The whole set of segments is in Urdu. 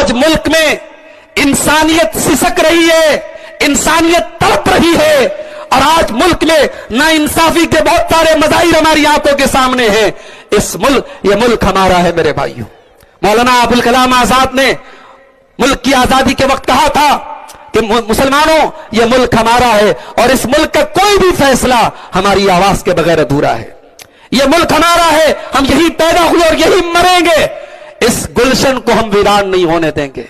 آج ملک میں انسانیت سسک رہی ہے، انسانیت تڑپ رہی ہے، اور آج ملک میں ناانصافی کے بہت سارے مظاہر ہماری آنکھوں کے سامنے ہیں۔ یہ ملک ہمارا ہے میرے بھائیوں۔ مولانا ابوالکلام آزاد نے ملک کی آزادی کے وقت کہا تھا کہ مسلمانوں یہ ملک ہمارا ہے، اور اس ملک کا کوئی بھی فیصلہ ہماری آواز کے بغیر ادھورا ہے۔ یہ ملک ہمارا ہے، ہم یہی پیدا ہوئے اور یہی مریں گے۔ اس گلشن کو ہم ویران نہیں ہونے دیں گے،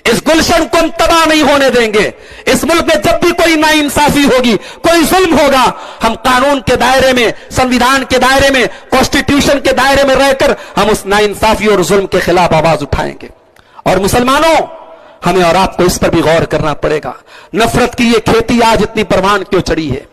اس گلشن کو ہم تباہ نہیں ہونے دیں گے۔ اس ملک میں جب بھی کوئی ناانصافی ہوگی، کوئی ظلم ہوگا، ہم قانون کے دائرے میں، سنویدھان کے دائرے میں، کانسٹیٹیوشن کے دائرے میں رہ کر ہم اس ناانصافی اور ظلم کے خلاف آواز اٹھائیں گے۔ اور مسلمانوں، ہمیں اور آپ کو اس پر بھی غور کرنا پڑے گا۔ نفرت کی یہ کھیتی آج اتنی پروان کیوں چڑھی ہے؟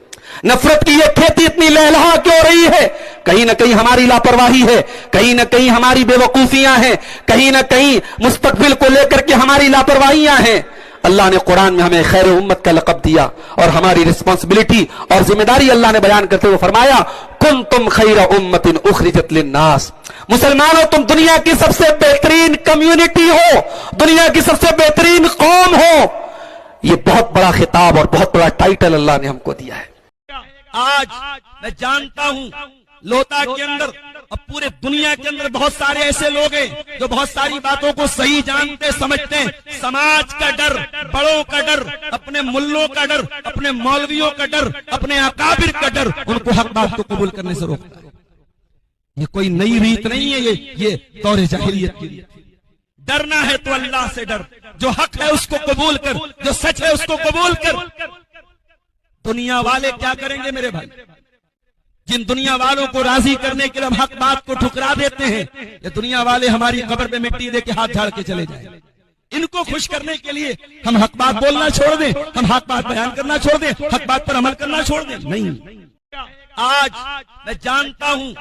نفرت کی یہ کھیتی اتنی لہلہا کیوں رہی ہے؟ کہیں نہ کہیں ہماری لاپرواہی ہے، کہیں نہ کہیں ہماری بے وقوفیاں ہیں، کہیں نہ کہیں مستقبل کو لے کر کے ہماری لاپرواہیاں ہیں۔ اللہ نے قرآن میں ہمیں خیر امت کا لقب دیا، اور ہماری رسپانسبلٹی اور ذمہ داری اللہ نے بیان کرتے ہوئے فرمایا کنتم خیر امت اخرجت للناس۔ مسلمانوں، تم دنیا کی سب سے بہترین کمیونٹی ہو، دنیا کی سب سے بہترین قوم ہو۔ یہ بہت بڑا خطاب اور بہت بڑا ٹائٹل اللہ نے ہم کو دیا ہے۔ آج میں جانتا ہوں لوتا کے اندر اور پورے دنیا کے اندر بہت سارے ایسے لوگ ہیں جو بہت ساری باتوں کو صحیح جانتے سمجھتے ہیں۔ سماج کا ڈر، بڑوں کا ڈر، اپنے ملوں کا ڈر، اپنے مولویوں کا ڈر، اپنے اکابر کا ڈر ان کو حق بات کو قبول کرنے سے روکتا ہے۔ یہ کوئی نئی ریت نہیں ہے، یہ دور جاہلیت کی ریت۔ ڈرنا ہے تو اللہ سے ڈر، جو حق ہے اس کو قبول کر، جو سچ ہے اس کو قبول کر۔ دنیا والے کیا کریں گے میرے بھائی؟ جن دنیا والوں کو راضی کرنے کے لیے ہم حق بات کو ٹھکرا دیتے ہیں، یہ دنیا والے ہماری قبر پہ مٹی دے کے ہاتھ جھاڑ کے چلے جائیں۔ ان کو خوش کرنے کے لیے ہم حق بات بولنا چھوڑ دیں، ہم حق بات بیان کرنا چھوڑ دیں، حق بات پر عمل کرنا چھوڑ دیں؟ نہیں۔ آج میں جانتا ہوں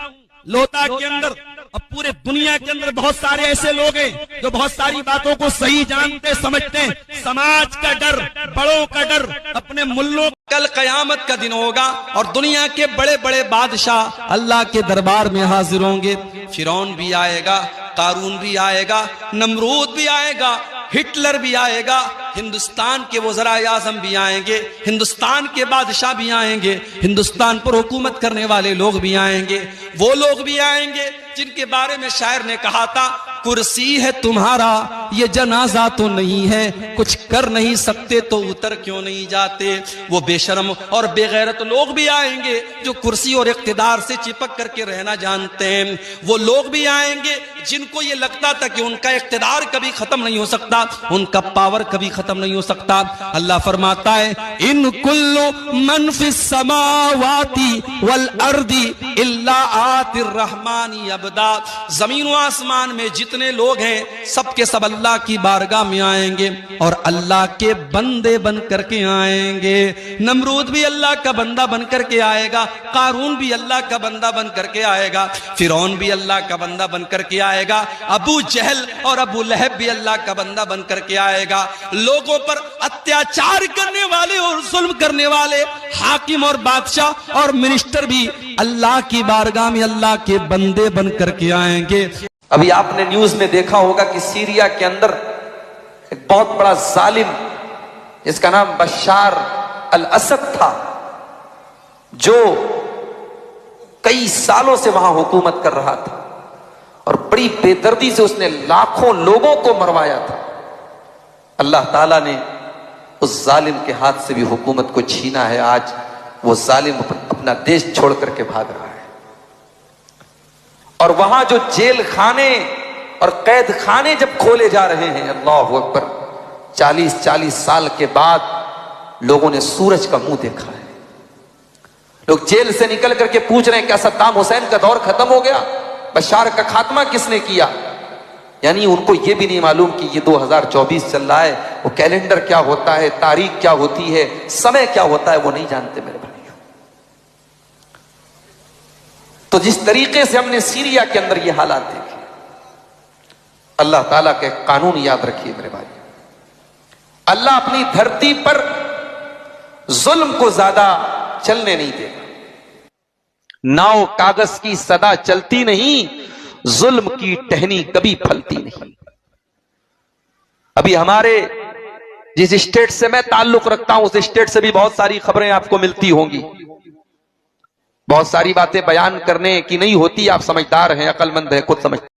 لوتا کے اندر اور پورے دنیا کے اندر بہت سارے ایسے لوگ ہیں جو بہت ساری باتوں کو صحیح جانتے سمجھتے ہیں۔ سماج کا ڈر، بڑوں کا ڈر، اپنے ملوں۔ کل قیامت کا دن ہوگا اور دنیا کے بڑے بڑے بادشاہ اللہ کے دربار میں حاضر ہوں گے۔ فرعون بھی آئے گا، قارون بھی آئے گا، نمرود بھی آئے گا، ہٹلر بھی آئے گا، ہندوستان کے وزراء اعظم بھی آئیں گے، ہندوستان کے بادشاہ بھی آئیں گے، ہندوستان پر حکومت کرنے والے لوگ بھی آئیں گے۔ وہ لوگ بھی آئیں گے جن کے بارے میں شاعر نے کہا تھا کرسی ہے تمہارا یہ جنازہ تو نہیں ہے، کچھ کر نہیں سکتے تو اتر کیوں نہیں جاتے۔ وہ بے شرم اور بے غیرت لوگ بھی آئیں گے جو کرسی اور اقتدار سے چپک کر کے رہنا جانتے ہیں۔ وہ لوگ بھی آئیں گے جن کو یہ لگتا تھا کہ ان کا اقتدار کبھی ختم نہیں ہو سکتا، ان کا پاور کبھی ختم نہیں ہو سکتا۔ اللہ فرماتا ہے ان کل من فی السماوات والارض الا آتی الرحمن عبدا۔ زمین و آسمان میں جتنے لوگ ہیں سب کے سب اللہ کی بارگاہ میں آئیں گے اور اللہ کے بندے بن کر کے آئیں گے۔ نمرود بھی اللہ کا بندہ بن کر کے آئے گا، قارون بھی اللہ کا بندہ بن کر کے آئے گا، فرعون بھی اللہ کا بندہ بن کر کے آئے گا، ابو جہل اور ابو لہب بھی اللہ کا بندہ بن کر کے آئے گا۔ لوگوں پر اتیاچار کرنے والے اور ظلم کرنے والے حاکم اور بادشاہ اور منسٹر بھی اللہ کی بارگاہ میں اللہ کے بندے بن کر کے آئیں گے۔ ابھی آپ نے نیوز میں دیکھا ہوگا کہ سیریا کے اندر ایک بہت بڑا ظالم جس کا نام بشار الاسد تھا، جو کئی سالوں سے وہاں حکومت کر رہا تھا اور بڑی بے دردی سے اس نے لاکھوں لوگوں کو مروایا تھا۔ اللہ تعالیٰ نے اس ظالم کے ہاتھ سے بھی حکومت کو چھینا ہے۔ آج وہ ظالم اپنا دیش چھوڑ کر کے بھاگ رہا ہے، اور وہاں جو جیل خانے اور قید خانے جب کھولے جا رہے ہیں، اللہ اکبر، 40 سال کے بعد لوگوں نے سورج کا منہ دیکھا ہے۔ لوگ جیل سے نکل کر کے پوچھ رہے ہیں کیا صدام حسین کا دور ختم ہو گیا؟ بشار کا خاتمہ کس نے کیا؟ یعنی ان کو یہ بھی نہیں معلوم کہ یہ 2024 چل رہا ہے، وہ کیلنڈر کیا ہوتا ہے، تاریخ کیا ہوتی ہے، سمے کیا ہوتا ہے، وہ نہیں جانتے میرے بھائی۔ تو جس طریقے سے ہم نے سیریا کے اندر یہ حالات دیکھے، اللہ تعالیٰ کے قانون یاد رکھیے میرے بھائی، اللہ اپنی دھرتی پر ظلم کو زیادہ چلنے نہیں دے گا۔ ناؤ کاغذ کی صدا چلتی نہیں، ظلم کی ٹہنی کبھی پھلتی نہیں۔ ابھی ہمارے جس اسٹیٹ سے میں تعلق رکھتا ہوں اس اسٹیٹ سے بھی بہت ساری خبریں آپ کو ملتی ہوں گی. بہت ساری باتیں بیان کرنے کی نہیں ہوتی. آپ سمجھدار ہیں، عقل مند ہیں، خود سمجھ